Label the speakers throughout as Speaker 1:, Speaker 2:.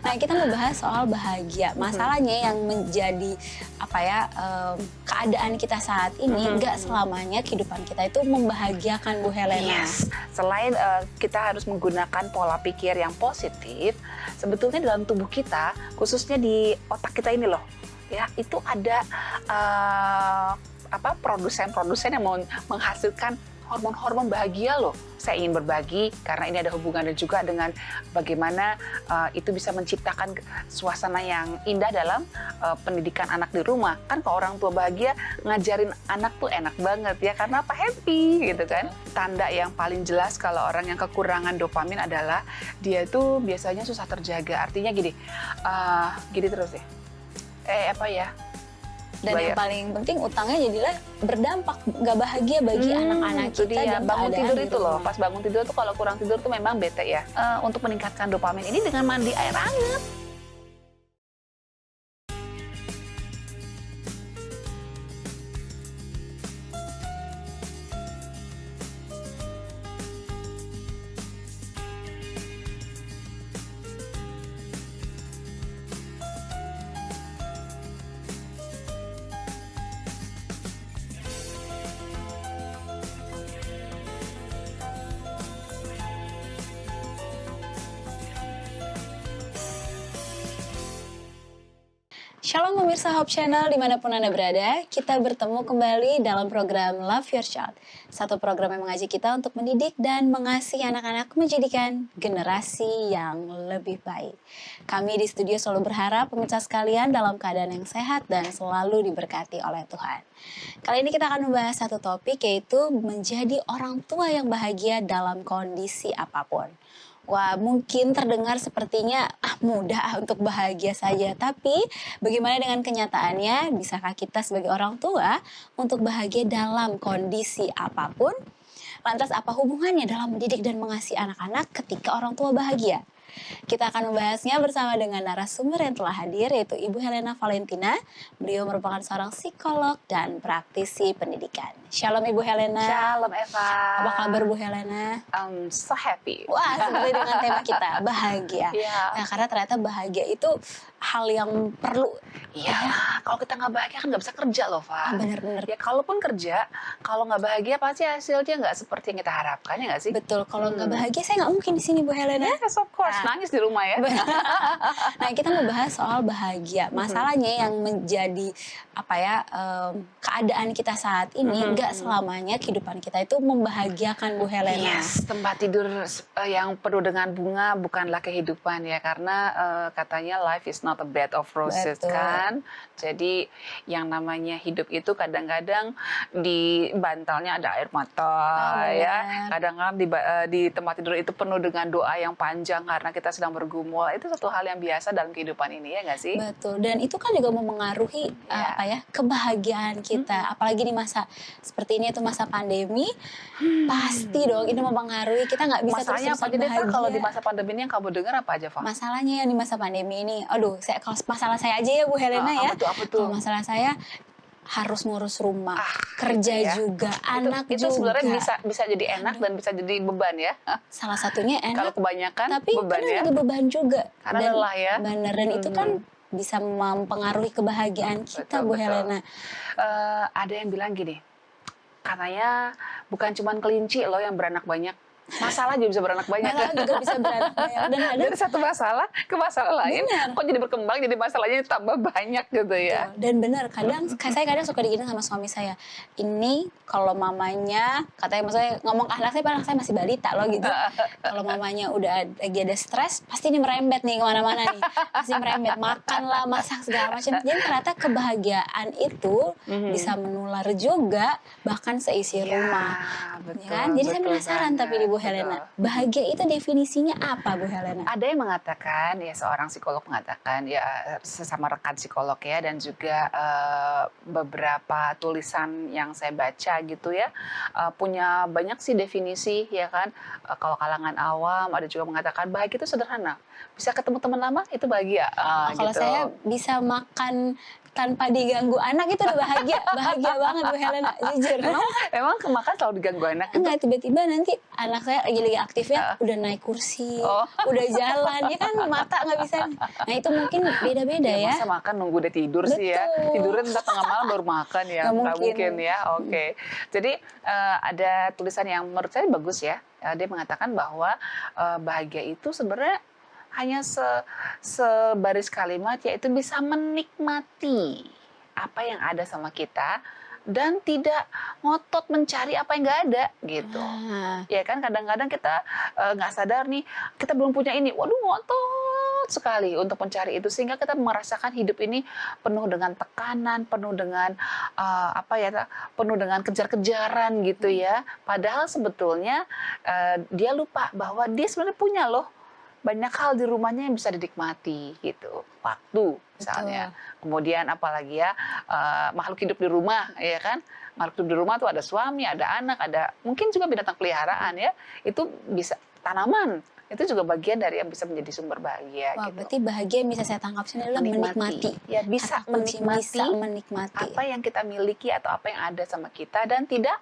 Speaker 1: Nah, kita mau bahas soal bahagia. Masalahnya yang menjadi keadaan kita saat ini nggak selamanya kehidupan kita itu membahagiakan, Bu Helena.
Speaker 2: Yes. Selain kita harus menggunakan pola pikir yang positif, sebetulnya dalam tubuh kita, khususnya di otak kita ini loh, ya itu ada produsen-produsen yang mau menghasilkan hormon-hormon bahagia loh. Saya ingin berbagi karena ini ada hubungannya juga dengan bagaimana itu bisa menciptakan suasana yang indah dalam pendidikan anak di rumah. Kan kalau orang tua bahagia, ngajarin anak tuh enak banget ya, karena apa? Happy gitu kan. Tanda yang paling jelas kalau orang yang kekurangan dopamin adalah dia tuh biasanya susah terjaga. Artinya gini terus ya.
Speaker 1: Dan yang paling penting utangnya jadilah berdampak nggak bahagia bagi anak-anak kita.
Speaker 2: Dan bangun tidur itu loh,
Speaker 1: rumah.
Speaker 2: pas bangun tidur tuh kalau kurang tidur tuh memang bete ya. Untuk meningkatkan dopamin ini dengan mandi air hangat.
Speaker 1: Shalom pemirsa Hope Channel dimanapun Anda berada, kita bertemu kembali dalam program Love Your Child. Satu program yang mengajak kita untuk mendidik dan mengasihi anak-anak menjadikan generasi yang lebih baik. Kami di studio selalu berharap pemirsa sekalian dalam keadaan yang sehat dan selalu diberkati oleh Tuhan. Kali ini kita akan membahas satu topik, yaitu menjadi orang tua yang bahagia dalam kondisi apapun. Wah, mungkin terdengar sepertinya mudah untuk bahagia saja. Tapi bagaimana dengan kenyataannya? Bisakah kita sebagai orang tua untuk bahagia dalam kondisi apapun? Lantas apa hubungannya dalam mendidik dan mengasihi anak-anak ketika orang tua bahagia? Kita akan membahasnya bersama dengan narasumber yang telah hadir, yaitu Ibu Helena Valentina. Beliau merupakan seorang psikolog dan praktisi pendidikan. Shalom Ibu Helena.
Speaker 2: Shalom Eva.
Speaker 1: Apa kabar Bu Helena?
Speaker 2: So happy.
Speaker 1: Wah, seperti dengan tema kita, bahagia.
Speaker 2: Yeah.
Speaker 1: Nah, karena ternyata bahagia itu hal yang perlu.
Speaker 2: Iya, kalau kita nggak bahagia kan nggak bisa kerja loh, Fa.
Speaker 1: Bener-bener.
Speaker 2: Ya kalaupun kerja, kalau nggak bahagia pasti hasilnya nggak seperti yang kita harapkan, ya nggak sih?
Speaker 1: Betul, kalau nggak bahagia saya nggak mungkin di sini Bu Helena.
Speaker 2: Yes, of course. Nangis di rumah ya.
Speaker 1: Nah, kita mau bahas soal bahagia. Masalahnya yang menjadi keadaan kita saat ini nggak selamanya kehidupan kita itu membahagiakan Bu Helena.
Speaker 2: Yes, tempat tidur yang penuh dengan bunga bukanlah kehidupan ya, karena katanya life is not a bed of roses.
Speaker 1: Betul.
Speaker 2: Kan. Jadi yang namanya hidup itu kadang-kadang di bantalnya ada air mata ya. Kadang-kadang di tempat tidur itu penuh dengan doa yang panjang karena kita sedang bergumul. Itu satu hal yang biasa dalam kehidupan ini, ya nggak sih?
Speaker 1: Betul, dan itu kan juga memengaruhi kebahagiaan kita. Apalagi di masa seperti ini, itu masa pandemi, pasti dong ini mempengaruhi. Kita nggak bisa
Speaker 2: Masalahnya apa
Speaker 1: terus-terusan
Speaker 2: aja,
Speaker 1: bahagia.
Speaker 2: kalau di masa pandemi ini yang kamu dengar apa aja, Fa?
Speaker 1: Masalahnya yang di masa pandemi ini, kalau masalah saya aja ya Bu Helena ya.
Speaker 2: Apa tuh?
Speaker 1: Kalau masalah saya harus ngurus rumah, kerja
Speaker 2: ya.
Speaker 1: juga, anak
Speaker 2: itu
Speaker 1: juga.
Speaker 2: sebenarnya bisa jadi enak dan bisa jadi beban ya.
Speaker 1: Salah satunya enak.
Speaker 2: Kalau kebanyakan
Speaker 1: tapi
Speaker 2: beban
Speaker 1: kadang
Speaker 2: ya.
Speaker 1: jadi beban juga.
Speaker 2: Karena lelah ya.
Speaker 1: Bener, dan itu kan bisa mempengaruhi kebahagiaan kita, Bu Helena.
Speaker 2: Ada yang bilang gini, katanya bukan cuma kelinci loh yang beranak banyak. Masalah juga bisa beranak banyak.
Speaker 1: Masalah juga bisa beranak banyak. Dan ada
Speaker 2: dari satu masalah ke masalah lain, kok jadi berkembang, jadi masalahnya tambah banyak gitu ya.
Speaker 1: Dan benar, saya kadang suka digini sama suami saya. Ini kalau mamanya, katanya maksudnya ngomong ke anak saya, padahal saya masih balita loh gitu. Kalau mamanya udah lagi ada stres, pasti ini merembet nih kemana-mana nih. Pasti merembet, makan lah, masak segala macam. Jadi ternyata kebahagiaan itu bisa menular juga, bahkan seisi rumah.
Speaker 2: Betul,
Speaker 1: Ya kan? Jadi saya penasaran
Speaker 2: banget.
Speaker 1: tapi di Bu Helena, bahagia itu definisinya apa Bu Helena?
Speaker 2: Ada yang mengatakan, ya seorang psikolog mengatakan, ya sesama rekan psikolog ya, dan juga beberapa tulisan yang saya baca gitu ya, punya banyak sih definisi ya kan. Kalau kalangan awam ada juga mengatakan bahagia itu sederhana, bisa ketemu teman lama itu bahagia.
Speaker 1: Kalau
Speaker 2: gitu.
Speaker 1: saya bisa makan tanpa diganggu anak itu udah bahagia banget Bu Helena, jujur.
Speaker 2: Emang kemakan selalu diganggu anak gitu?
Speaker 1: Enggak, tiba-tiba nanti anak saya lagi aktifnya
Speaker 2: Heeh.
Speaker 1: udah naik kursi,
Speaker 2: Oh.
Speaker 1: udah jalan, ya kan mata nggak bisa. Nah itu mungkin beda-beda ya.
Speaker 2: Masa makan nunggu dia tidur sih ya?
Speaker 1: Betul.
Speaker 2: Tidurnya entah tengah malam baru makan ya?
Speaker 1: Nggak
Speaker 2: Nggak
Speaker 1: mungkin.
Speaker 2: mungkin ya, oke. Jadi ada tulisan yang menurut saya bagus ya. Dia mengatakan bahwa bahagia itu sebenarnya hanya sebaris kalimat, yaitu bisa menikmati apa yang ada sama kita dan tidak ngotot mencari apa yang nggak ada gitu.
Speaker 1: Nah,
Speaker 2: Ya kan kadang-kadang kita nggak sadar nih kita belum punya ini, waduh ngotot sekali untuk mencari itu sehingga kita merasakan hidup ini penuh dengan tekanan, penuh dengan penuh dengan kejar-kejaran gitu ya. Padahal sebetulnya dia lupa bahwa dia sebenarnya punya loh banyak hal di rumahnya yang bisa dinikmati gitu. Waktu misalnya. Kemudian apalagi ya makhluk hidup di rumah ya kan. Makhluk hidup di rumah tuh ada suami, ada anak, ada mungkin juga binatang peliharaan ya. Itu bisa tanaman. Itu juga bagian dari yang bisa menjadi sumber bahagia
Speaker 1: wah,
Speaker 2: gitu.
Speaker 1: berarti bahagia yang bisa saya tangkap sini adalah menikmati.
Speaker 2: Ya bisa
Speaker 1: Kata kunci,
Speaker 2: menikmati,
Speaker 1: bisa menikmati.
Speaker 2: apa yang kita miliki atau apa yang ada sama kita dan tidak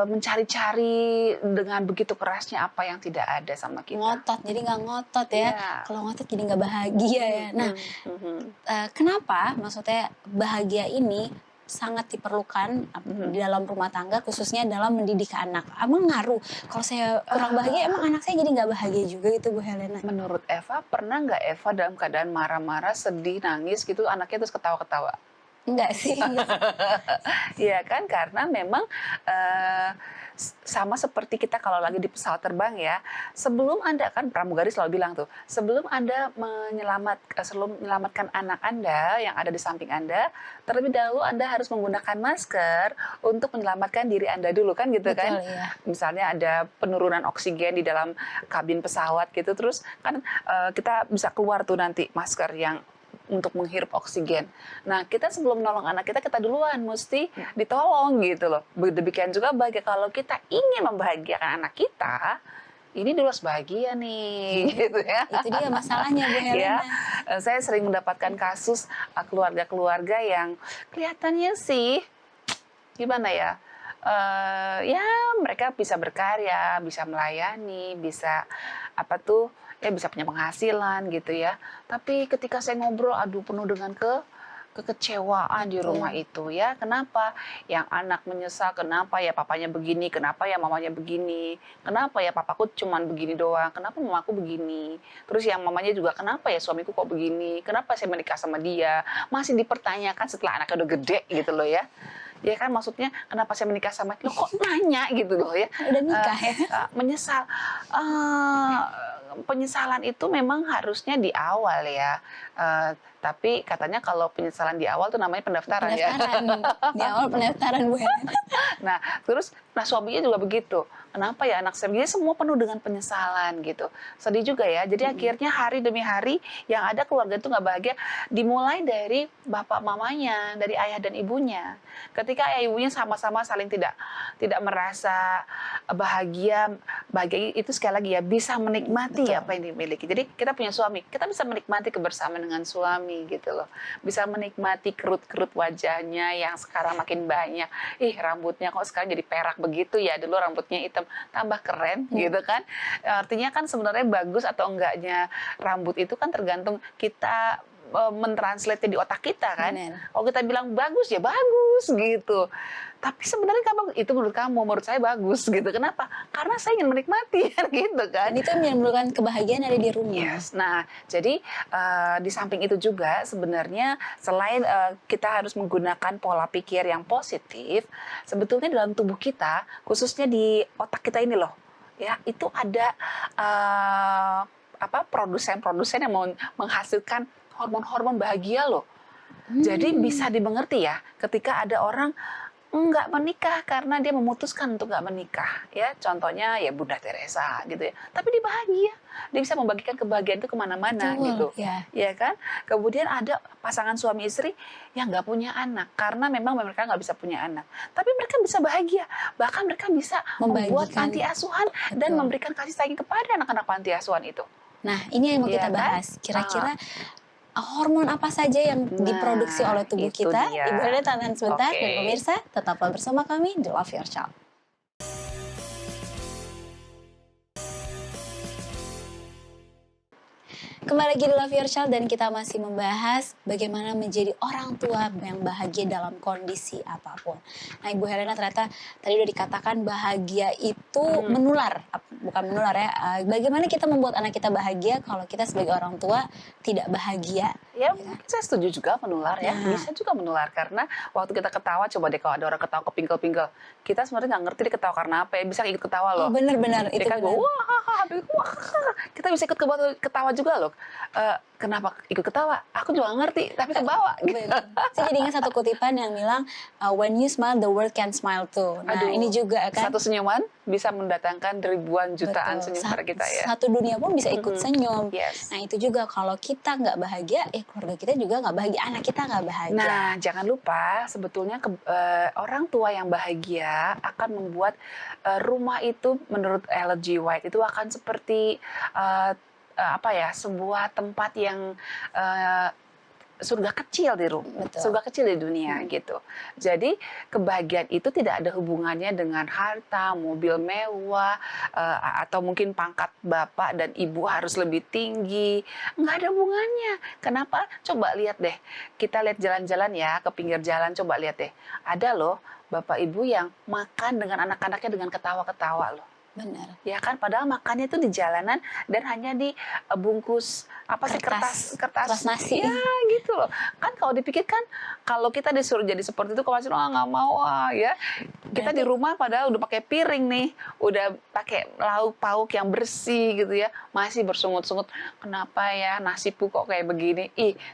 Speaker 2: mencari-cari dengan begitu kerasnya apa yang tidak ada sama kita.
Speaker 1: Ngotot, jadi nggak ngotot ya.
Speaker 2: Iya.
Speaker 1: Kalau ngotot jadi nggak bahagia ya. Nah, kenapa maksudnya bahagia ini sangat diperlukan di dalam rumah tangga, khususnya dalam mendidik anak? Emang ngaruh? Kalau saya kurang bahagia, emang anak saya jadi nggak bahagia juga gitu Bu Helena?
Speaker 2: Menurut Eva, pernah nggak Eva dalam keadaan marah-marah, sedih, nangis gitu, anaknya terus ketawa-ketawa?
Speaker 1: Enggak sih.
Speaker 2: Iya kan, karena memang sama seperti kita kalau lagi di pesawat terbang ya, sebelum Anda kan pramugari selalu bilang tuh, sebelum Anda menyelamatkan anak Anda yang ada di samping Anda, terlebih dahulu Anda harus menggunakan masker untuk menyelamatkan diri Anda dulu kan gitu kan.
Speaker 1: Betul, ya.
Speaker 2: Misalnya ada penurunan oksigen di dalam kabin pesawat gitu, terus kan kita bisa keluar tuh nanti masker yang untuk menghirup oksigen. Nah, kita sebelum menolong anak kita duluan mesti ditolong gitu loh. Demikian juga bagi kalau kita ingin membahagiakan anak kita, ini dulu harus bahagia nih, gitu ya.
Speaker 1: Itu dia masalahnya Bu Helena.
Speaker 2: Ya, saya sering mendapatkan kasus keluarga-keluarga yang kelihatannya sih, gimana ya, ya mereka bisa berkarya, bisa melayani, bisa bisa punya penghasilan gitu ya. Tapi ketika saya ngobrol, aduh penuh dengan kekecewaan di rumah itu ya. Kenapa? Yang anak menyesal, kenapa ya papanya begini, kenapa ya mamanya begini, kenapa ya papaku cuman begini doang, kenapa mamaku begini. Terus yang mamanya juga, kenapa ya suamiku kok begini, kenapa saya menikah sama dia. Masih dipertanyakan setelah anaknya udah gede gitu loh ya. Ya kan maksudnya kenapa saya menikah sama dia, kok nanya gitu loh ya.
Speaker 1: Udah nikah ya.
Speaker 2: Menyesal. Penyesalan itu memang harusnya di awal ya. Tapi katanya kalau penyesalan di awal tuh namanya pendaftaran ya.
Speaker 1: Di awal pendaftaran Bu Helena.
Speaker 2: Nah, suaminya juga begitu. Kenapa ya anak saya begini, semua penuh dengan penyesalan gitu. Sedih juga ya. Jadi akhirnya hari demi hari yang ada keluarga itu nggak bahagia. Dimulai dari bapak mamanya, dari ayah dan ibunya. Ketika ayah ibunya sama-sama saling tidak merasa bahagia itu sekali lagi ya bisa menikmati apa yang dimiliki. Jadi kita punya suami, kita bisa menikmati kebersamaan dengan suami gitu loh. Bisa menikmati kerut-kerut wajahnya yang sekarang makin banyak. Rambutnya kok sekarang jadi perak begitu ya. Dulu rambutnya hitam, tambah keren gitu kan. Artinya kan sebenarnya bagus atau enggaknya rambut itu kan tergantung kita mentranslate di otak kita kan. Kalau kita bilang bagus ya bagus gitu. Tapi sebenarnya itu menurut kamu, menurut saya bagus gitu. Kenapa? Karena saya ingin menikmati gitu kan.
Speaker 1: Dan itu menimbulkan kebahagiaan ada di rumah.
Speaker 2: Yes. Nah, jadi di samping itu juga sebenarnya selain kita harus menggunakan pola pikir yang positif, sebetulnya dalam tubuh kita, khususnya di otak kita ini loh, ya itu ada produsen-produsen yang mau menghasilkan hormon-hormon bahagia loh. Jadi bisa dimengerti ya, ketika ada orang nggak menikah karena dia memutuskan untuk nggak menikah, ya contohnya ya Bunda Teresa gitu ya. Tapi dia bahagia, dia bisa membagikan kebahagiaan itu kemana-mana gitu, ya kan. Kemudian ada pasangan suami istri yang nggak punya anak karena memang mereka nggak bisa punya anak, tapi mereka bisa bahagia, bahkan mereka bisa membuat panti asuhan dan memberikan kasih sayang kepada anak-anak panti asuhan itu.
Speaker 1: Nah, ini yang mau kita bahas. Kira-kira hormon apa saja yang diproduksi oleh
Speaker 2: Nah,
Speaker 1: tubuh
Speaker 2: itu
Speaker 1: kita?
Speaker 2: dia.
Speaker 1: Ibu Helen tahan sebentar, dan
Speaker 2: Oke.
Speaker 1: pemirsa tetaplah bersama kami di Love Your Child. Kembali lagi di Love Your Child dan kita masih membahas bagaimana menjadi orang tua yang bahagia dalam kondisi apapun. Nah, Ibu Helena ternyata tadi udah dikatakan bahagia itu menular, bukan menular ya. Bagaimana kita membuat anak kita bahagia kalau kita sebagai orang tua tidak bahagia?
Speaker 2: Ya, mungkin saya setuju juga menular ya.
Speaker 1: Nah.
Speaker 2: Bisa juga menular karena waktu kita ketawa, coba deh kalau ada orang ketawa kepingkel-pingkel. Kita sebenarnya nggak ngerti dia ketawa karena apa ya. Bisa ikut ketawa loh.
Speaker 1: Oh, benar-benar
Speaker 2: Dia
Speaker 1: itu
Speaker 2: kan
Speaker 1: benar.
Speaker 2: wah, kita bisa ikut ketawa juga loh. Kenapa ikut ketawa? Aku juga nggak ngerti, tapi kebawa. Gitu.
Speaker 1: Benar. Saya jadi ingat satu kutipan yang bilang, when you smile, the world can smile too. Nah,
Speaker 2: Aduh,
Speaker 1: ini juga kan.
Speaker 2: satu senyuman bisa mendatangkan ribuan jutaan
Speaker 1: Betul.
Speaker 2: senyum pada kita ya.
Speaker 1: Satu dunia pun bisa ikut senyum.
Speaker 2: Yes.
Speaker 1: Nah, itu juga kalau kita nggak bahagia, keluarga kita juga nggak bahagia, anak kita nggak bahagia.
Speaker 2: Nah, jangan lupa sebetulnya orang tua yang bahagia akan membuat rumah itu menurut Ellen G. White itu akan seperti sebuah tempat yang surga kecil di rumah,
Speaker 1: Betul.
Speaker 2: surga kecil di dunia gitu. Jadi kebahagiaan itu tidak ada hubungannya dengan harta, mobil mewah, atau mungkin pangkat bapak dan ibu harus lebih tinggi. Nggak ada hubungannya. Kenapa? Coba lihat deh. Kita lihat jalan-jalan ya, ke pinggir jalan, coba lihat deh. Ada loh bapak ibu yang makan dengan anak-anaknya dengan ketawa-ketawa loh.
Speaker 1: Benar.
Speaker 2: Ya kan, padahal makannya itu di jalanan dan hanya dibungkus kertas
Speaker 1: nasi.
Speaker 2: ya gitu loh. Kan kalau dipikirkan, kalau kita disuruh jadi seperti itu, kalau nggak mau ya. Kita di rumah padahal udah pakai piring nih, udah pakai lauk pauk yang bersih gitu ya, masih bersungut-sungut. Kenapa ya nasibku kok kayak begini?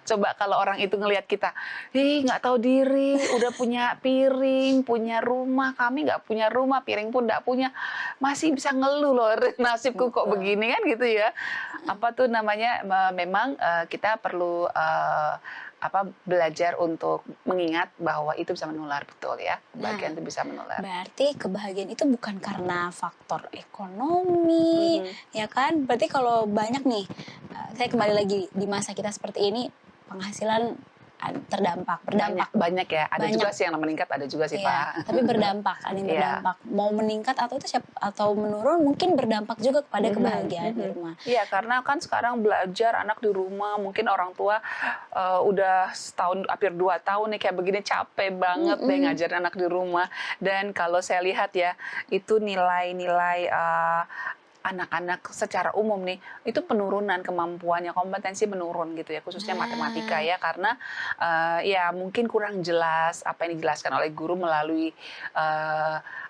Speaker 2: Coba kalau orang itu ngelihat kita, nggak tahu diri, udah punya piring, punya rumah, kami nggak punya rumah, piring pun nggak punya, masih bisa ngeluh loh, nasibku kok begini kan gitu ya. Apa tuh namanya, memang kita perlu belajar untuk mengingat bahwa itu bisa menular, betul ya. Kebahagiaan itu bisa menular.
Speaker 1: Berarti kebahagiaan itu bukan karena faktor ekonomi, ya kan? Berarti kalau banyak nih, saya kembali lagi di masa kita seperti ini, penghasilan berdampak.
Speaker 2: Banyak ya, ada
Speaker 1: Banyak.
Speaker 2: juga sih yang meningkat, ada juga sih Pak.
Speaker 1: Tapi berdampak, ada yang berdampak. Mau meningkat atau menurun, mungkin berdampak juga kepada kebahagiaan di rumah.
Speaker 2: Iya, karena kan sekarang belajar anak di rumah, mungkin orang tua udah setahun, hampir 2 tahun nih kayak begini, capek banget deh ngajarin anak di rumah. Dan kalau saya lihat ya, itu nilai-nilai anak-anak secara umum nih, itu penurunan kemampuannya, kompetensi menurun gitu ya, khususnya matematika ya, karena ya mungkin kurang jelas apa yang dijelaskan oleh guru melalui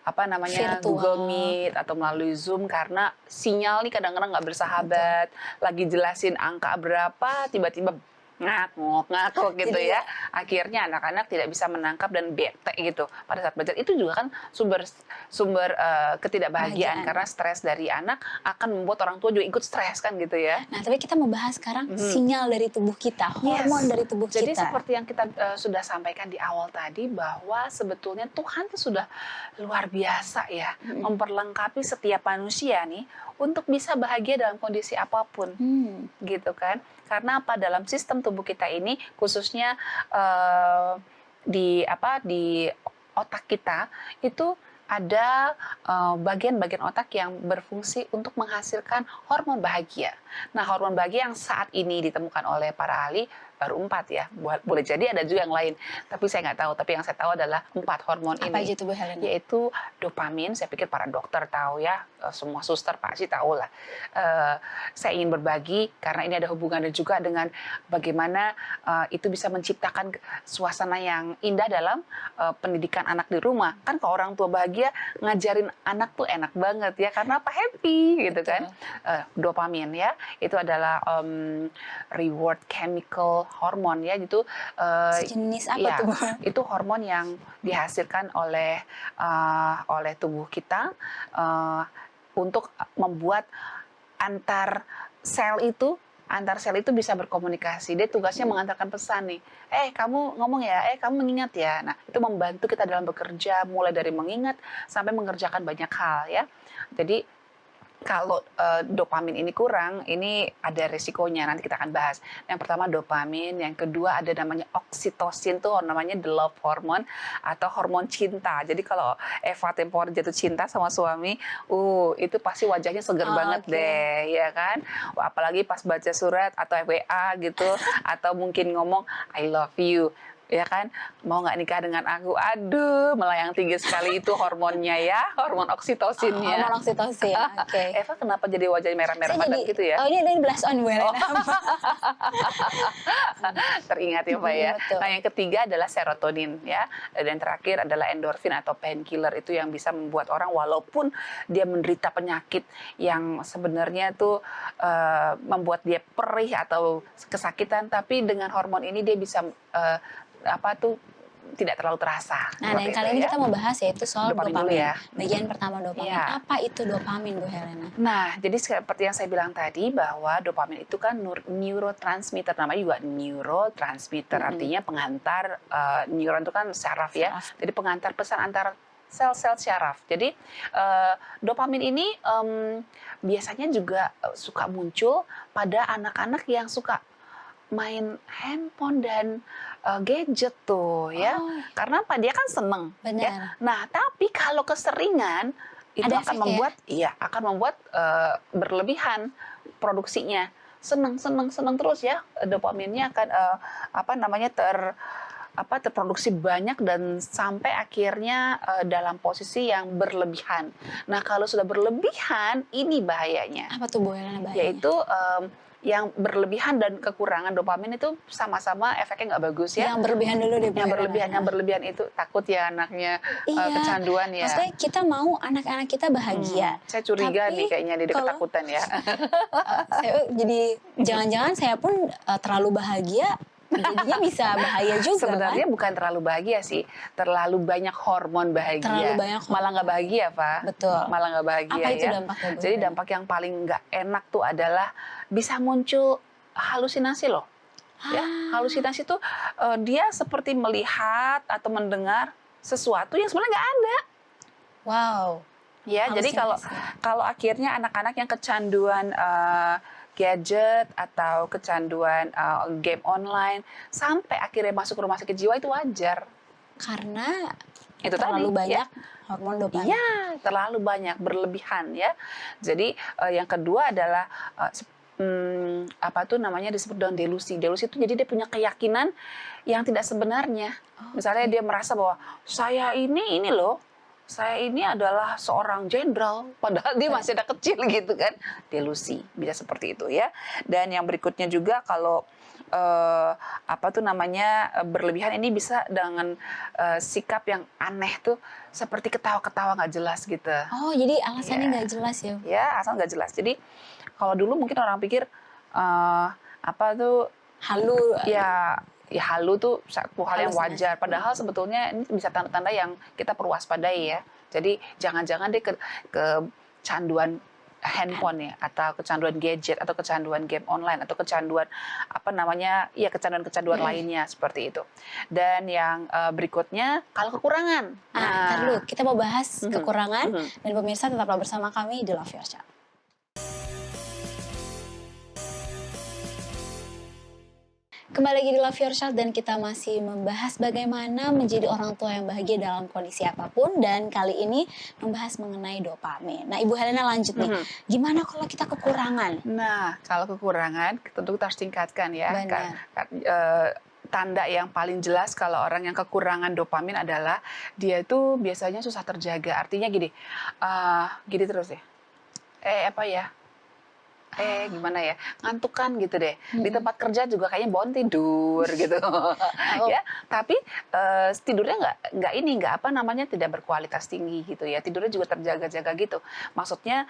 Speaker 1: Virtual.
Speaker 2: Google Meet atau melalui Zoom, karena sinyal nih kadang-kadang nggak bersahabat. Lagi jelasin angka berapa, tiba-tiba ngakuk gitu ya. Akhirnya anak-anak tidak bisa menangkap dan bete gitu pada saat belajar. Itu juga kan sumber ketidakbahagiaan, karena stres dari anak akan membuat orang tua juga ikut stres kan gitu ya.
Speaker 1: Nah, tapi kita mau bahas sekarang sinyal dari tubuh kita, hormon dari tubuh
Speaker 2: Jadi
Speaker 1: kita.
Speaker 2: seperti yang kita sudah sampaikan di awal tadi, bahwa sebetulnya Tuhan itu sudah luar biasa ya, memperlengkapi setiap manusia nih untuk bisa bahagia dalam kondisi apapun, gitu kan? Karena apa? Dalam sistem tubuh kita ini, khususnya di otak kita itu ada bagian-bagian otak yang berfungsi untuk menghasilkan hormon bahagia. Nah, hormon bahagia yang saat ini ditemukan oleh para ahli baru 4 ya. Boleh jadi ada juga yang lain, tapi saya nggak tahu. Tapi yang saya tahu adalah 4 hormon ini.
Speaker 1: Apa aja itu, Bu Helena?
Speaker 2: Yaitu dopamin. Saya pikir para dokter tahu ya, semua suster pasti tahu lah. Saya ingin berbagi karena ini ada hubungannya juga dengan bagaimana itu bisa menciptakan suasana yang indah dalam pendidikan anak di rumah. Kan kalau orang tua bahagia, ngajarin anak tuh enak banget ya, karena apa? Happy gitu. Betul. Kan. Dopamin ya, itu adalah reward chemical hormon ya, itu
Speaker 1: sejenis apa tuh?
Speaker 2: Itu hormon yang dihasilkan oleh tubuh kita untuk membuat antar sel itu bisa berkomunikasi. Dia tugasnya mengantarkan pesan nih. Kamu ngomong ya, kamu mengingat ya. Nah, itu membantu kita dalam bekerja, mulai dari mengingat sampai mengerjakan banyak hal ya. Jadi kalau dopamin ini kurang, ini ada resikonya, nanti kita akan bahas. Yang pertama dopamin, yang kedua ada namanya oksitosin tuh namanya the love hormone atau hormon cinta. Jadi kalau Eva Tempor jatuh cinta sama suami, itu pasti wajahnya seger banget
Speaker 1: Oke.
Speaker 2: deh, ya kan? Wah, apalagi pas baca surat atau WA gitu, atau mungkin ngomong I love you. Ya kan, mau nggak nikah dengan aku? Aduh, melayang tinggi sekali itu hormonnya ya, hormon oksitosinnya.
Speaker 1: Hormon oksitosin. Oke.
Speaker 2: Eva kenapa jadi wajahnya merah-merah
Speaker 1: Saya
Speaker 2: banget
Speaker 1: jadi,
Speaker 2: gitu ya?
Speaker 1: oh ini blush on Bu Helena.
Speaker 2: Teringat ya Pak ya.
Speaker 1: Betul.
Speaker 2: Nah yang ketiga adalah serotonin ya. Dan terakhir adalah endorfin atau painkiller, itu yang bisa membuat orang walaupun dia menderita penyakit yang sebenarnya tuh membuat dia perih atau kesakitan, tapi dengan hormon ini dia bisa tidak terlalu terasa.
Speaker 1: Nah, dan kali ini kita mau bahas yaitu soal
Speaker 2: Dopamin
Speaker 1: dopamin.
Speaker 2: dulu ya.
Speaker 1: Bagian pertama dopamin.
Speaker 2: Iya.
Speaker 1: Apa itu dopamin, Bu Helena?
Speaker 2: Nah, jadi seperti yang saya bilang tadi bahwa dopamin itu kan neurotransmitter, namanya juga neurotransmitter, artinya pengantar neuron itu kan saraf ya. Jadi pengantar pesan antar sel-sel syaraf. Jadi dopamin ini biasanya juga suka muncul pada anak-anak yang suka main handphone dan gadget tuh ya. Karena apa? Dia kan seneng.
Speaker 1: Benar.
Speaker 2: Ya. Nah, tapi kalau keseringan itu
Speaker 1: Ada
Speaker 2: akan
Speaker 1: efeknya?
Speaker 2: membuat berlebihan produksinya. Seneng terus ya. Dopaminnya akan terproduksi banyak dan sampai akhirnya dalam posisi yang berlebihan. Nah, kalau sudah berlebihan ini bahayanya.
Speaker 1: Apa tuh Bu Helena bahayanya?
Speaker 2: Yaitu yang berlebihan dan kekurangan dopamin itu sama-sama efeknya nggak bagus ya.
Speaker 1: Yang berlebihan dulu deh Bu Helena.
Speaker 2: Yang berlebihan itu takut ya anaknya kecanduan ya.
Speaker 1: Maksudnya kita mau anak-anak kita bahagia.
Speaker 2: Saya curiga
Speaker 1: Tapi
Speaker 2: nih kayaknya dia ketakutan ya.
Speaker 1: Saya jadi jangan-jangan saya pun terlalu bahagia, jadinya bisa bahaya juga.
Speaker 2: Sebenarnya
Speaker 1: kan?
Speaker 2: bukan terlalu bahagia sih, terlalu banyak hormon bahagia.
Speaker 1: Terlalu banyak hormon.
Speaker 2: Malah nggak bahagia, Pak.
Speaker 1: Betul.
Speaker 2: Malah nggak bahagia
Speaker 1: Apa itu
Speaker 2: ya.
Speaker 1: dampaknya, Bu
Speaker 2: Jadi
Speaker 1: Helena?
Speaker 2: dampak yang paling nggak enak tuh adalah bisa muncul halusinasi loh. Ya, halusinasi tuh dia seperti melihat atau mendengar sesuatu yang sebenarnya nggak ada.
Speaker 1: Wow.
Speaker 2: Ya, jadi kalau akhirnya anak-anak yang kecanduan gadget atau kecanduan game online sampai akhirnya masuk rumah sakit jiwa itu wajar.
Speaker 1: Karena
Speaker 2: Itu
Speaker 1: terlalu
Speaker 2: tadi,
Speaker 1: banyak
Speaker 2: ya.
Speaker 1: hormon dopamin.
Speaker 2: Iya, terlalu banyak, berlebihan ya. Jadi yang kedua adalah disebut dengan delusi. Delusi itu jadi dia punya keyakinan yang tidak sebenarnya. Misalnya dia merasa bahwa saya ini loh, saya ini adalah seorang jenderal, padahal dia masih ada kecil gitu kan. Delusi, bisa seperti itu ya. Dan yang berikutnya juga kalau berlebihan ini bisa dengan sikap yang aneh tuh, seperti ketawa-ketawa nggak jelas gitu.
Speaker 1: Oh, jadi alasannya nggak jelas ya?
Speaker 2: Ya, asal nggak jelas. Jadi kalau dulu mungkin orang pikir
Speaker 1: Halu.
Speaker 2: ya halu tuh satu hal yang
Speaker 1: Halusinasi.
Speaker 2: wajar. Padahal sebetulnya ini bisa tanda-tanda yang kita perlu waspadai ya. Jadi jangan-jangan dia kecanduan handphone ya, atau kecanduan gadget, atau kecanduan game online, atau kecanduan kecanduan lainnya seperti itu. Dan yang berikutnya kalau kekurangan.
Speaker 1: Ntar dulu, kita mau bahas kekurangan, dan pemirsa tetaplah bersama kami di Love Your Child. Kembali lagi di Love Your Child dan kita masih membahas bagaimana menjadi orang tua yang bahagia dalam kondisi apapun, dan kali ini membahas mengenai dopamin. Nah, Ibu Helena lanjut nih, gimana kalau kita kekurangan?
Speaker 2: Nah, kalau kekurangan tentu kita harus tingkatkan ya.
Speaker 1: Benar.
Speaker 2: Tanda yang paling jelas kalau orang yang kekurangan dopamin adalah dia itu biasanya susah terjaga. Artinya gini terus deh. Gimana ya, ngantuk kan gitu deh. Di tempat kerja juga kayaknya bawaan tidur gitu. Ya, tapi tidurnya tidak berkualitas tinggi gitu ya. Tidurnya juga terjaga-jaga gitu. Maksudnya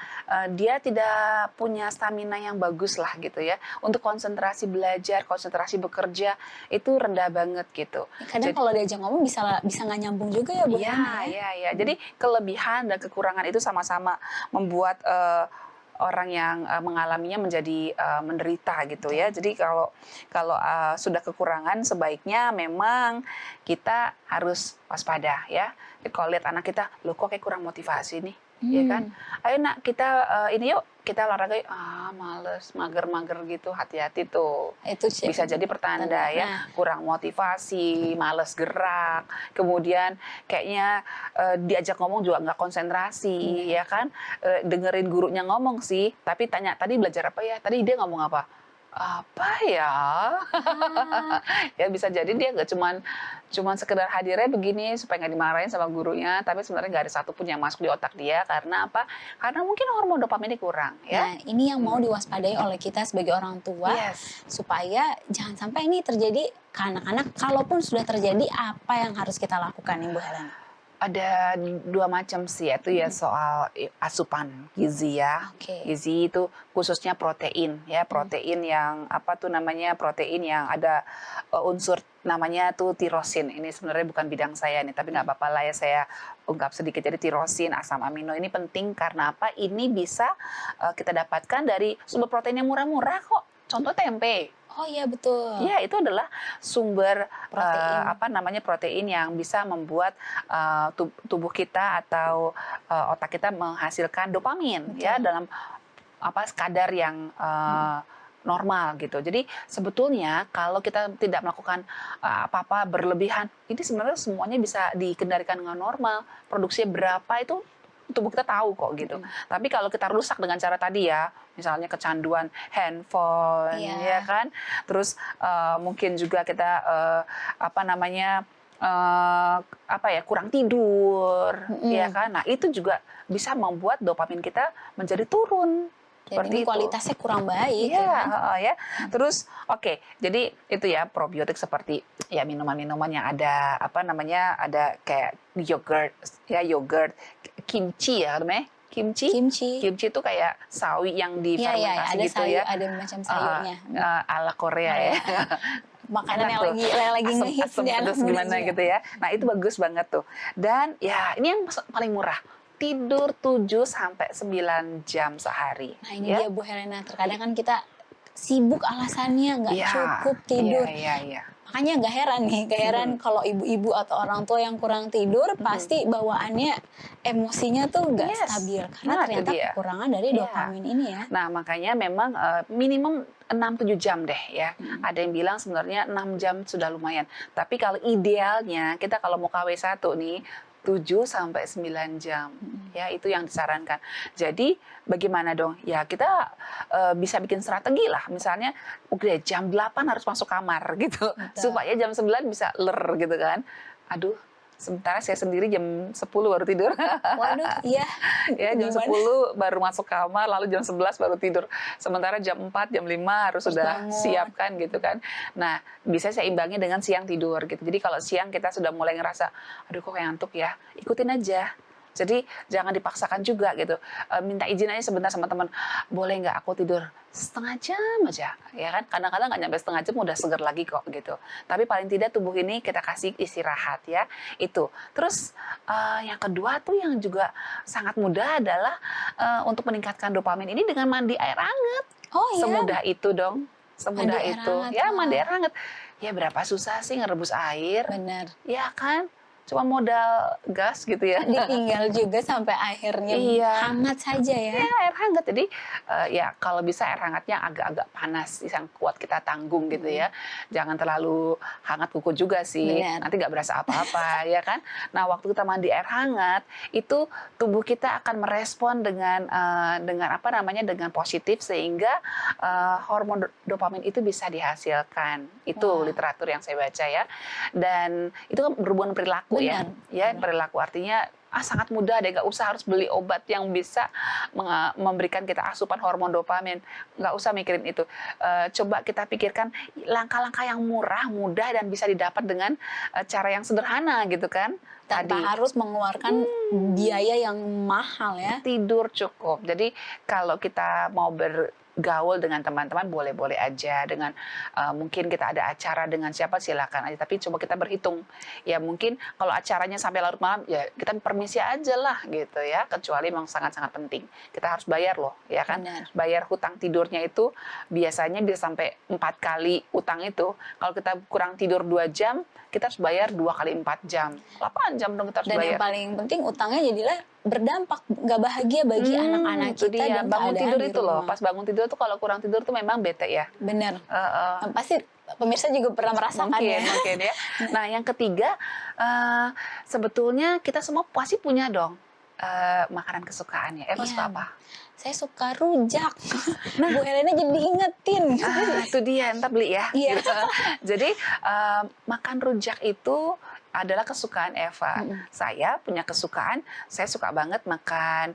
Speaker 2: dia tidak punya stamina yang bagus lah gitu ya. Untuk konsentrasi belajar, konsentrasi bekerja itu rendah banget gitu.
Speaker 1: Kadang kalau diajak ngomong bisa nggak nyambung juga ya Bu Helena.
Speaker 2: Iya. Jadi kelebihan dan kekurangan itu sama-sama membuat orang yang mengalaminya menjadi menderita gitu ya. Jadi kalau sudah kekurangan, sebaiknya memang kita harus waspada ya. Jadi kalau lihat anak kita, loh kok kayak kurang motivasi nih. ya kan?
Speaker 1: Hmm,
Speaker 2: Ayo nak kita ini yuk, kita olahraga yuk. Ah, males, mager-mager gitu, hati-hati tuh.
Speaker 1: itu sih
Speaker 2: Bisa jadi pertanda ya,
Speaker 1: Nah,
Speaker 2: kurang motivasi, males gerak, kemudian kayaknya diajak ngomong juga nggak konsentrasi,
Speaker 1: benar.
Speaker 2: ya kan? Dengerin gurunya ngomong sih, tapi tanya tadi belajar apa ya? Tadi dia ngomong apa? Apa ya?
Speaker 1: Ah,
Speaker 2: Ya bisa jadi dia nggak cuman sekedar hadirnya begini supaya nggak dimarahin sama gurunya, tapi sebenarnya nggak ada satupun yang masuk di otak dia karena apa? Karena mungkin hormon dopaminnya kurang, ya.
Speaker 1: nah, ini yang mau
Speaker 2: Hmm.
Speaker 1: diwaspadai oleh kita sebagai orang tua
Speaker 2: Yes.
Speaker 1: supaya jangan sampai ini terjadi ke anak-anak. Kalaupun sudah terjadi, apa yang harus kita lakukan, Ibu Helena?
Speaker 2: Ada dua macam sih, yaitu ya soal asupan gizi ya.
Speaker 1: Oke.
Speaker 2: Gizi itu khususnya protein ya, protein yang apa tuh namanya, protein yang ada unsur namanya tuh tirosin. Ini sebenarnya bukan bidang saya nih, tapi nggak apa-apa lah ya saya ungkap sedikit. Jadi tirosin, asam amino ini penting karena apa? Ini bisa kita dapatkan dari sumber protein yang murah-murah kok. Contoh tempe.
Speaker 1: Oh iya betul.
Speaker 2: Ya, itu adalah sumber
Speaker 1: Protein.
Speaker 2: apa namanya protein yang bisa membuat tubuh kita atau otak kita menghasilkan dopamin
Speaker 1: Betul.
Speaker 2: ya dalam apa kadar yang normal gitu. Jadi sebetulnya kalau kita tidak melakukan apa-apa berlebihan, ini sebenarnya semuanya bisa dikendalikan dengan normal. Produksinya berapa itu tubuh kita tahu kok gitu. Tapi kalau kita rusak dengan cara tadi ya, misalnya kecanduan handphone,
Speaker 1: Iya.
Speaker 2: ya kan, terus mungkin juga kita apa namanya apa ya kurang tidur, ya kan. Nah itu juga bisa membuat dopamin kita menjadi turun.
Speaker 1: Dan
Speaker 2: Seperti
Speaker 1: ini
Speaker 2: itu.
Speaker 1: kualitasnya kurang baik
Speaker 2: Iya,
Speaker 1: ya kan?
Speaker 2: ya. Terus oke, jadi itu ya probiotik seperti ya minuman-minuman yang ada apa namanya ada kayak yogurt, kimchi ya namanya, kimchi.
Speaker 1: Kimchi.
Speaker 2: Kimchi itu kayak sawi yang
Speaker 1: Iya, iya,
Speaker 2: difermentasi
Speaker 1: ada
Speaker 2: gitu
Speaker 1: sayur,
Speaker 2: ya.
Speaker 1: ada macam sayurnya.
Speaker 2: Ala Korea ya.
Speaker 1: Makanan
Speaker 2: Enak
Speaker 1: yang
Speaker 2: tuh.
Speaker 1: lagi
Speaker 2: Asam,
Speaker 1: ngehits
Speaker 2: asam
Speaker 1: di anak
Speaker 2: pedas
Speaker 1: muda
Speaker 2: gimana
Speaker 1: juga.
Speaker 2: gitu ya. Nah, itu bagus banget tuh. Dan ya ini yang paling murah. Tidur 7 sampai 9 jam sehari.
Speaker 1: Nah ini
Speaker 2: ya.
Speaker 1: dia Bu Helena, terkadang kan kita sibuk alasannya nggak
Speaker 2: Iya,
Speaker 1: cukup tidur.
Speaker 2: Iya.
Speaker 1: Makanya nggak heran nih, nggak heran kalau ibu-ibu atau orang tua yang kurang tidur pasti bawaannya emosinya tuh nggak
Speaker 2: Yes.
Speaker 1: stabil karena
Speaker 2: Nah, itu
Speaker 1: ternyata
Speaker 2: dia.
Speaker 1: kekurangan dari
Speaker 2: Iya.
Speaker 1: dopamin ini ya.
Speaker 2: Nah, makanya memang minimum 6-7 jam deh ya. Ada yang bilang sebenarnya 6 jam sudah lumayan. Tapi kalau idealnya kita kalau mau KW1 nih 7 sampai 9 jam. Ya, itu yang disarankan. Jadi bagaimana dong? Ya, kita bisa bikin strategi lah. Misalnya oke jam 8 harus masuk kamar gitu.
Speaker 1: Betul.
Speaker 2: Supaya jam 9 bisa ler gitu kan. Aduh, sementara saya sendiri jam 10 baru tidur.
Speaker 1: Waduh, iya.
Speaker 2: Ya jam
Speaker 1: Gimana?
Speaker 2: 10 baru masuk kamar, lalu jam 11 baru tidur. Sementara jam 4, jam 5 harus
Speaker 1: Terus
Speaker 2: sudah
Speaker 1: bangun.
Speaker 2: siap kan gitu kan. Nah, bisa saya imbangi dengan siang tidur gitu. Jadi kalau siang kita sudah mulai ngerasa, aduh kok ngantuk ya, ikutin aja. Jadi jangan dipaksakan juga gitu. Minta izin aja sebentar sama teman, boleh nggak aku tidur setengah jam aja, ya kan? Kadang-kadang nggak nyampe setengah jam udah seger lagi kok gitu. Tapi paling tidak tubuh ini kita kasih istirahat ya. Itu. Terus yang kedua tuh yang juga sangat mudah adalah untuk meningkatkan dopamin ini dengan mandi air hangat.
Speaker 1: Oh iya.
Speaker 2: Semudah itu dong. Semudah
Speaker 1: Mandi air
Speaker 2: itu.
Speaker 1: hangat,
Speaker 2: Ya
Speaker 1: wah.
Speaker 2: mandi air hangat. Ya berapa susah sih ngerebus air.
Speaker 1: Benar.
Speaker 2: Ya kan? Cuma modal gas gitu ya.
Speaker 1: Ditinggal juga sampai akhirnya
Speaker 2: Iya.
Speaker 1: hangat saja ya.
Speaker 2: Ya, air hangat. Jadi ya kalau bisa air hangatnya agak-agak panas yang kuat kita tanggung gitu ya. Jangan terlalu hangat kuku juga sih.
Speaker 1: Benar.
Speaker 2: Nanti nggak berasa apa-apa ya kan. Nah waktu kita mandi air hangat itu tubuh kita akan merespon dengan apa namanya dengan positif sehingga hormon dopamin itu bisa dihasilkan. Itu
Speaker 1: Wah.
Speaker 2: literatur yang saya baca ya. Dan itu kan berhubungan perilaku ya.
Speaker 1: Benar.
Speaker 2: Ya perilaku artinya sangat mudah deh, nggak usah harus beli obat yang bisa memberikan kita asupan hormon dopamin, nggak usah mikirin itu. Coba kita pikirkan langkah-langkah yang murah, mudah dan bisa didapat dengan cara yang sederhana gitu kan.
Speaker 1: Tanpa
Speaker 2: Tadi
Speaker 1: harus mengeluarkan biaya yang mahal ya.
Speaker 2: tidur cukup. Jadi kalau kita mau bergaul dengan teman-teman boleh-boleh aja, dengan mungkin kita ada acara dengan siapa silakan aja, tapi coba kita berhitung ya, mungkin kalau acaranya sampai larut malam ya kita permisi aja lah gitu ya, kecuali memang sangat-sangat penting kita harus bayar loh ya kan.
Speaker 1: Benar.
Speaker 2: Bayar hutang tidurnya itu biasanya bisa sampai 4 kali utang itu. Kalau kita kurang tidur 2 jam kita harus bayar 2 kali 4 jam, 8 jam dong kita harus
Speaker 1: Dan
Speaker 2: bayar.
Speaker 1: yang paling penting utangnya jadilah berdampak nggak bahagia bagi anak-anak
Speaker 2: Itu
Speaker 1: kita
Speaker 2: dia.
Speaker 1: dan
Speaker 2: Bangun
Speaker 1: keadaan
Speaker 2: tidur
Speaker 1: di
Speaker 2: itu loh.
Speaker 1: rumah.
Speaker 2: Pas bangun tidur tuh kalau kurang tidur tuh memang bete ya.
Speaker 1: Bener.
Speaker 2: Heeh.
Speaker 1: Pasti pemirsa juga pernah merasakan ya.
Speaker 2: Mungkin ya. Nah, yang ketiga, sebetulnya kita semua pasti punya dong makanan kesukaannya. Eva
Speaker 1: Iya.
Speaker 2: suka apa?
Speaker 1: Saya suka rujak. Bu Helena jadi ingetin.
Speaker 2: Itu dia, ntar beli ya.
Speaker 1: Iya.
Speaker 2: Gitu. Jadi makan rujak itu adalah kesukaan Eva. Saya punya kesukaan, saya suka banget makan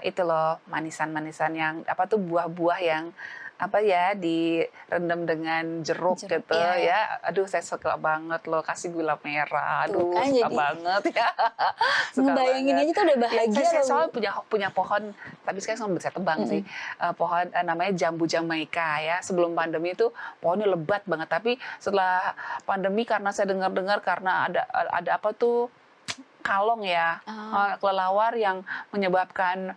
Speaker 2: itu loh manisan-manisan yang apa tuh buah-buah yang apa ya direndam dengan jeruk gitu
Speaker 1: iya.
Speaker 2: ya. Aduh saya suka banget loh, kasih gula merah. Aduh
Speaker 1: Tuh kan,
Speaker 2: suka
Speaker 1: jadi
Speaker 2: banget ya. Suka
Speaker 1: ngebayangin
Speaker 2: banget.
Speaker 1: aja tuh udah bahagia
Speaker 2: Saya
Speaker 1: loh,
Speaker 2: soal
Speaker 1: Bu.
Speaker 2: punya pohon, tapi sekarang saya tebang sih. Pohon namanya jambu Jamaika ya. Sebelum pandemi itu pohonnya lebat banget, tapi setelah pandemi karena saya dengar-dengar karena ada apa tuh kalong ya, kelelawar yang menyebabkan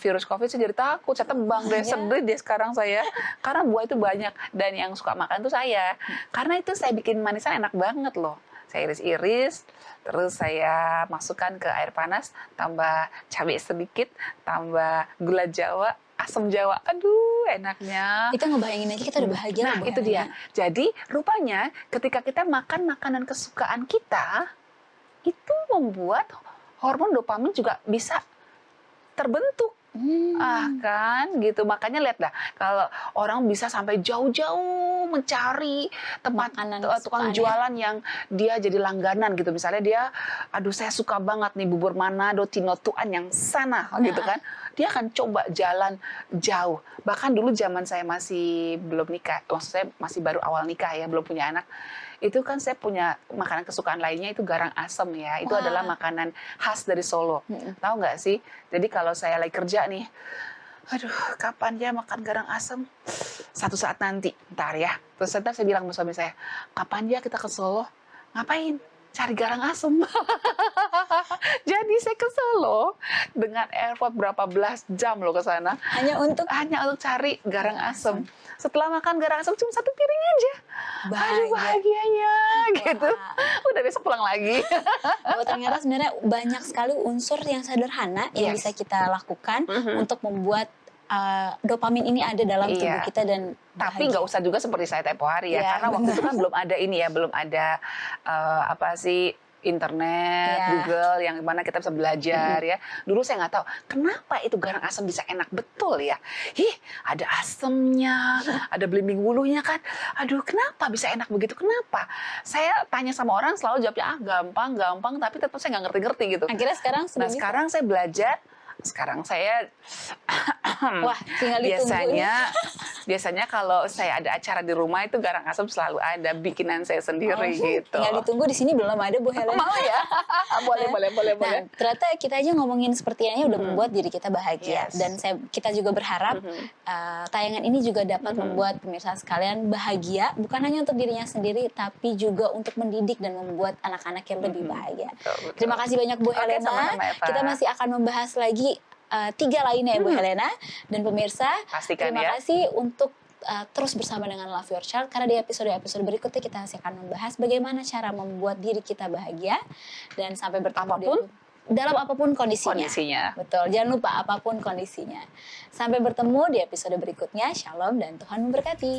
Speaker 2: virus COVID, saya jadi takut, saya tebang deh, sedih deh sekarang saya, karena buah itu banyak, dan yang suka makan tuh saya, karena itu saya bikin manisan enak banget loh, saya iris-iris, terus saya masukkan ke air panas, tambah cabai sedikit, tambah gula Jawa, asam Jawa, aduh enaknya.
Speaker 1: Itu ngebayangin aja kita udah bahagia
Speaker 2: Nah
Speaker 1: loh, Bu
Speaker 2: itu
Speaker 1: Helena.
Speaker 2: dia, jadi rupanya ketika kita makan makanan kesukaan kita, itu membuat hormon dopamin juga bisa terbentuk. Kan gitu, makanya lihat dah kalau orang bisa sampai jauh-jauh mencari tempat
Speaker 1: Makanan
Speaker 2: tukang
Speaker 1: kesukaan,
Speaker 2: jualan yang dia jadi langganan gitu, misalnya dia aduh saya suka banget nih bubur Manado Tinotuan yang sana gitu kan, dia akan coba jalan jauh. Bahkan dulu zaman saya masih belum nikah, maksud saya masih baru awal nikah ya, belum punya anak, itu kan saya punya makanan kesukaan lainnya itu garang asem ya. Itu adalah makanan khas dari Solo. Tahu nggak sih? Jadi kalau saya lagi kerja nih, aduh kapan ya makan garang asem? Satu saat nanti, ntar ya. Terus ntar saya bilang sama suami saya, kapan ya kita ke Solo? Ngapain? Cari garang asem. Jadi saya ke Solo dengan airport berapa belas jam loh ke sana.
Speaker 1: Hanya untuk
Speaker 2: cari garang asem. Setelah makan garang asem cuma satu piring aja. Aduh bahagianya gitu. Udah besok pulang lagi.
Speaker 1: Oh, ternyata sebenarnya banyak sekali unsur yang sederhana yang bisa kita lakukan untuk membuat dopamin ini ada dalam tubuh kita dan
Speaker 2: tapi nggak usah juga seperti saya tempo hari ya, karena waktu itu kan belum ada ini ya, belum ada apa sih internet, Google yang mana kita bisa belajar ya. Dulu saya nggak tahu kenapa itu garang asem bisa enak betul ya. Ada asemnya, ada belimbing wulunya kan. Aduh, kenapa bisa enak begitu? Kenapa? Saya tanya sama orang selalu jawabnya gampang, tapi tetap saya nggak ngerti-ngerti gitu.
Speaker 1: Akhirnya sekarang sudah bisa.
Speaker 2: Sekarang saya belajar. Sekarang saya
Speaker 1: tinggal ditunggu
Speaker 2: biasanya kalau saya ada acara di rumah itu garang asem selalu ada bikinan saya sendiri gitu.
Speaker 1: Tinggal ditunggu, di sini belum ada Bu Helena.
Speaker 2: Mau ya? Boleh.
Speaker 1: Nah, ternyata kita aja ngomongin seperti ini udah membuat diri kita bahagia. Dan kita juga berharap tayangan ini juga dapat membuat pemirsa sekalian bahagia, bukan hanya untuk dirinya sendiri, tapi juga untuk mendidik dan membuat anak-anak yang lebih bahagia.
Speaker 2: Betul.
Speaker 1: Terima kasih banyak Bu Helena.
Speaker 2: Sama-sama, Eva.
Speaker 1: Kita masih akan membahas lagi 3 lainnya ya Bu Helena. Dan pemirsa,
Speaker 2: pastikan
Speaker 1: terima kasih untuk terus bersama dengan Love Your Child, karena di episode-episode berikutnya kita masih akan membahas bagaimana cara membuat diri kita bahagia dan sampai bertemu dalam apapun kondisinya. Betul, jangan lupa apapun kondisinya. Sampai bertemu di episode berikutnya. Shalom dan Tuhan memberkati.